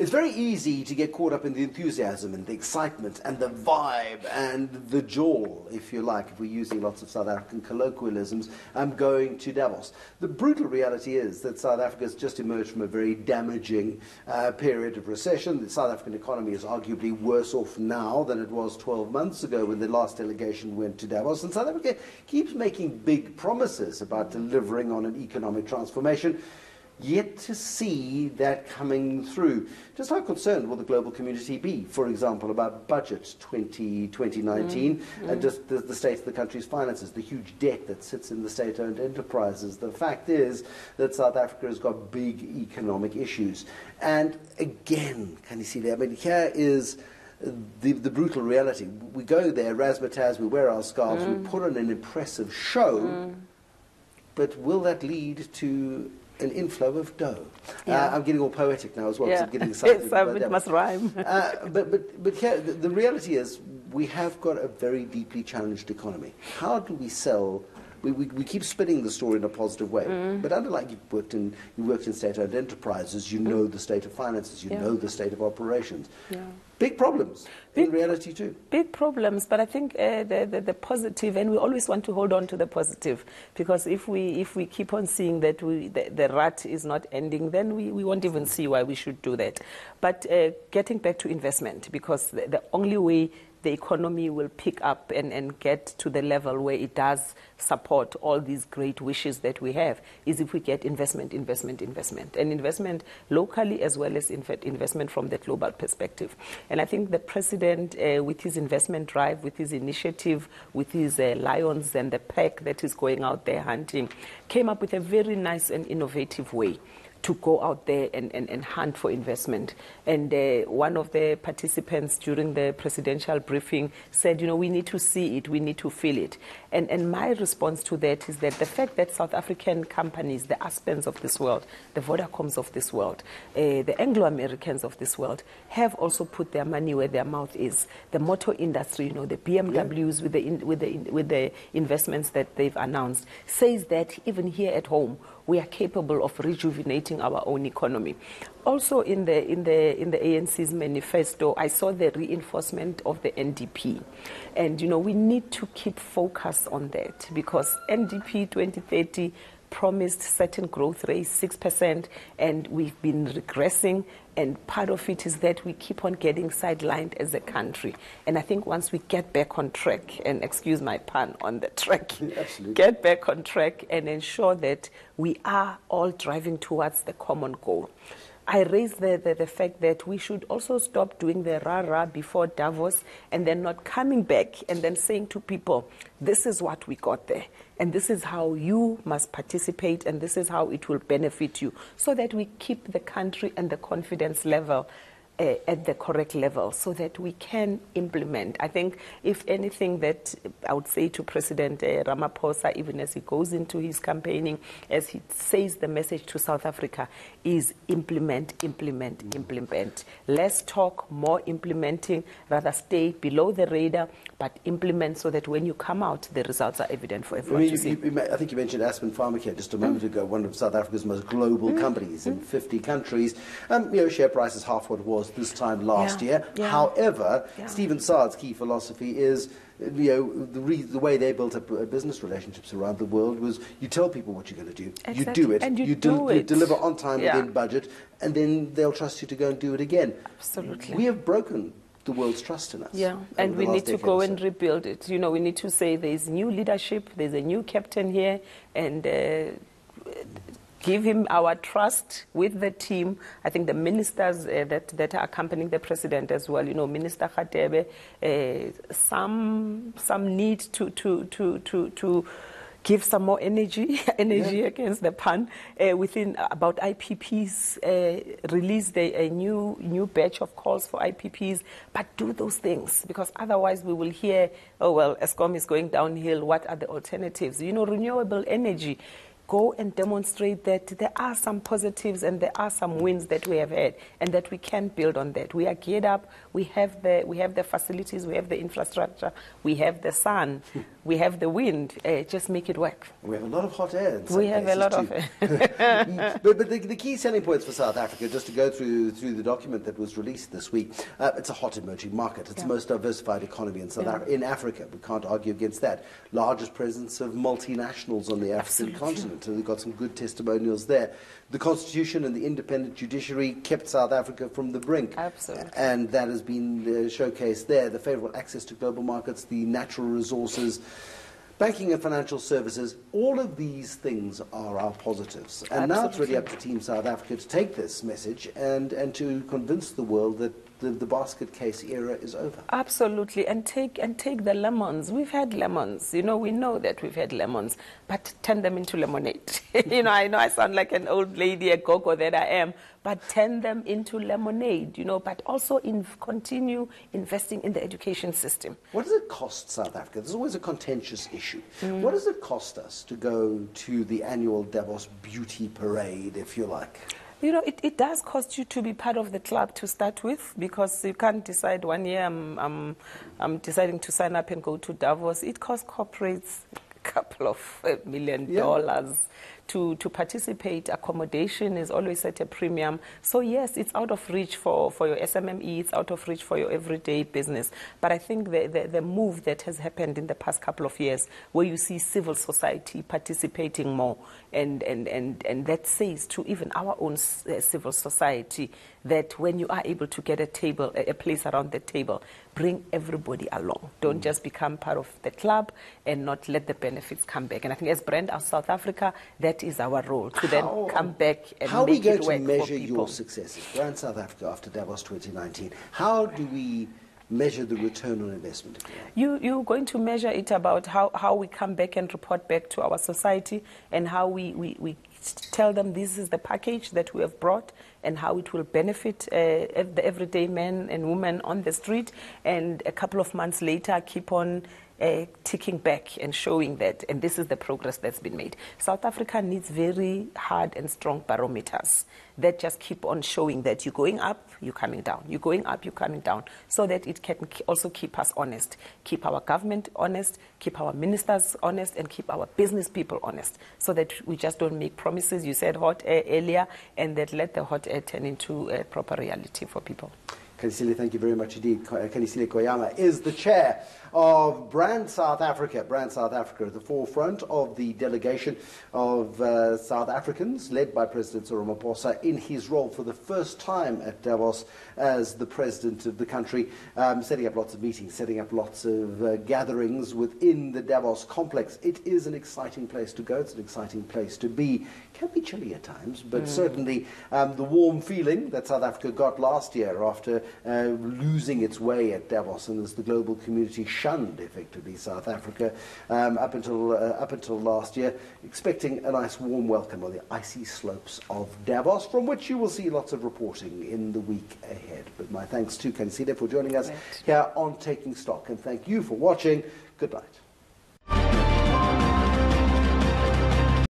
It's very easy to get caught up in the enthusiasm and the excitement and the vibe and the jaw, if you like, if we're using lots of South African colloquialisms, going to Davos. The brutal reality is that South Africa has just emerged from a very damaging period of recession. The South African economy is arguably worse off now than it was 12 months ago when the last delegation went to Davos. And South Africa keeps making big promises about delivering on an economic transformation. Yet to see that coming through. Just how concerned will the global community be, for example, about budget 2019 and just the state of the country's finances, the huge debt that sits in the state-owned enterprises? The fact is that South Africa has got big economic issues. And again, Khanyisile, I mean, here is the brutal reality. We go there, razzmatazz, we wear our scarves, we put on an impressive show, but will that lead to an inflow of dough? I'm getting all poetic now as well, because I'm getting excited. It must rhyme. But here, the reality is we have got a very deeply challenged economy. How do we sell? We keep spinning the story in a positive way, but unlike you worked in state-owned enterprises, you know the state of finances, you know the state of operations. Big problems in reality too. Big problems, but I think the positive, and we always want to hold on to the positive, because if we keep on seeing that the rut is not ending, then we won't even see why we should do that. But getting back to investment, because the only way the economy will pick up and get to the level where it does support all these great wishes that we have is if we get investment. And investment locally as well as investment from the global perspective. And I think the president, with his investment drive, with his initiative, with his lions and the pack that is going out there hunting, came up with a very nice and innovative way to go out there and hunt for investment. And one of the participants during the presidential briefing said, you know, we need to see it, we need to feel it. And my response to that is that the fact that South African companies, the Aspens of this world, the Vodacoms of this world, the Anglo-Americans of this world, have also put their money where their mouth is. The motor industry, you know, the BMWs with the investments that they've announced, says that even here at home, we are capable of rejuvenating our own economy. Also in the ANC's manifesto, I saw the reinforcement of the NDP. And, you know, we need to keep focus on that, because NDP 2030 promised certain growth rate, 6%, and we've been regressing. And part of it is that we keep on getting sidelined as a country. And I think once we get back on track, and excuse my pun on the track, get back on track and ensure that we are all driving towards the common goal. I raised the fact that we should also stop doing the rah-rah before Davos and then not coming back and then saying to people, this is what we got there, and this is how you must participate, and this is how it will benefit you, so that we keep the country and the confidence level at the correct level so that we can implement. I think, if anything, that I would say to President Ramaphosa, even as he goes into his campaigning, as he says the message to South Africa, is implement. Less talk, more implementing, rather stay below the radar, but implement so that when you come out, the results are evident for everyone to see. I think you mentioned Aspen Pharmacare just a moment ago, one of South Africa's most global companies in 50 countries. You know, share price is half what it was this time last year. However, Stephen Saad's key philosophy is, you know, the way they built up business relationships around the world was you tell people what you're going to do, you do it, and you deliver on time within budget, and then they'll trust you to go and do it again. Absolutely. We have broken the world's trust in us. And we need to go and rebuild it. You know, we need to say there's new leadership, there's a new captain here, and give him our trust with the team. I think the ministers that are accompanying the president as well, you know, Minister Khatebe, some need to give some more energy against the pun, within about IPPs, release a new batch of calls for IPPs, but do those things, because otherwise we will hear, oh, well, Eskom is going downhill, what are the alternatives? You know, renewable energy go and demonstrate that there are some positives and there are some wins that we have had, and that we can build on that. We are geared up. We have the facilities. We have the infrastructure. We have the sun. We have the wind. Just make it work. We have a lot of hot air. We have a lot of But the key selling points for South Africa, just to go through the document that was released this week, it's a hot emerging market. It's the most diversified economy in Africa. We can't argue against that. Largest presence of multinationals on the African continent. So we've got some good testimonials there. The Constitution and the independent judiciary kept South Africa from the brink. Absolutely. And that has been showcased there. The favourable access to global markets, the natural resources, banking and financial services, all of these things are our positives. And now it's really up to Team South Africa to take this message and to convince the world that the basket case era is over. Absolutely, and take the lemons. We've had lemons, we know that we've had lemons, but turn them into lemonade. I know I sound like an old lady, a gogo that I am, but turn them into lemonade, but also continue investing in the education system. What does it cost South Africa? There's always a contentious issue. What does it cost us to go to the annual Davos beauty parade, if you like? It does cost you to be part of the club to start with, because you can't decide one year I'm deciding to sign up and go to Davos. It costs corporates a couple of $1 million to participate. Accommodation is always at a premium. So yes, it's out of reach for your SMME, it's out of reach for your everyday business. But I think the move that has happened in the past couple of years, where you see civil society participating more, and that says to even our own civil society that when you are able to get a place around the table, bring everybody along. Don't just become part of the club and not let the benefits come back. And I think as Brand of South Africa, that is our role, to then come back and make it work for people. How are we going to measure your successes? Brand South Africa after Davos 2019. How do we measure the return on investment? You're going to measure it about how we come back and report back to our society, and how we tell them this is the package that we have brought and how it will benefit the everyday man and woman on the street, and a couple of months later keep on ticking back and showing that, and this is the progress that's been made. South Africa needs very hard and strong barometers that just keep on showing that you're going up, you're coming down, you're going up, you're coming down, so that it can also keep us honest, keep our government honest, keep our ministers honest, and keep our business people honest, so that we just don't make promises. You said hot air earlier, and that let the hot air turn into a proper reality for people. Khanyisile, thank you very much indeed. Khanyisile Kweyama is the chair of Brand South Africa. Brand South Africa at the forefront of the delegation of South Africans, led by President Cyril Ramaphosa, in his role for the first time at Davos as the president of the country, setting up lots of meetings, setting up lots of gatherings within the Davos complex. It is an exciting place to go. It's an exciting place to be. It can be chilly at times, but certainly the warm feeling that South Africa got last year after losing its way at Davos, and as the global community shunned effectively South Africa up until last year, expecting a nice warm welcome on the icy slopes of Davos, from which you will see lots of reporting in the week ahead. But my thanks to Khanyisile for joining us here on Taking Stock, and thank you for watching. Good night.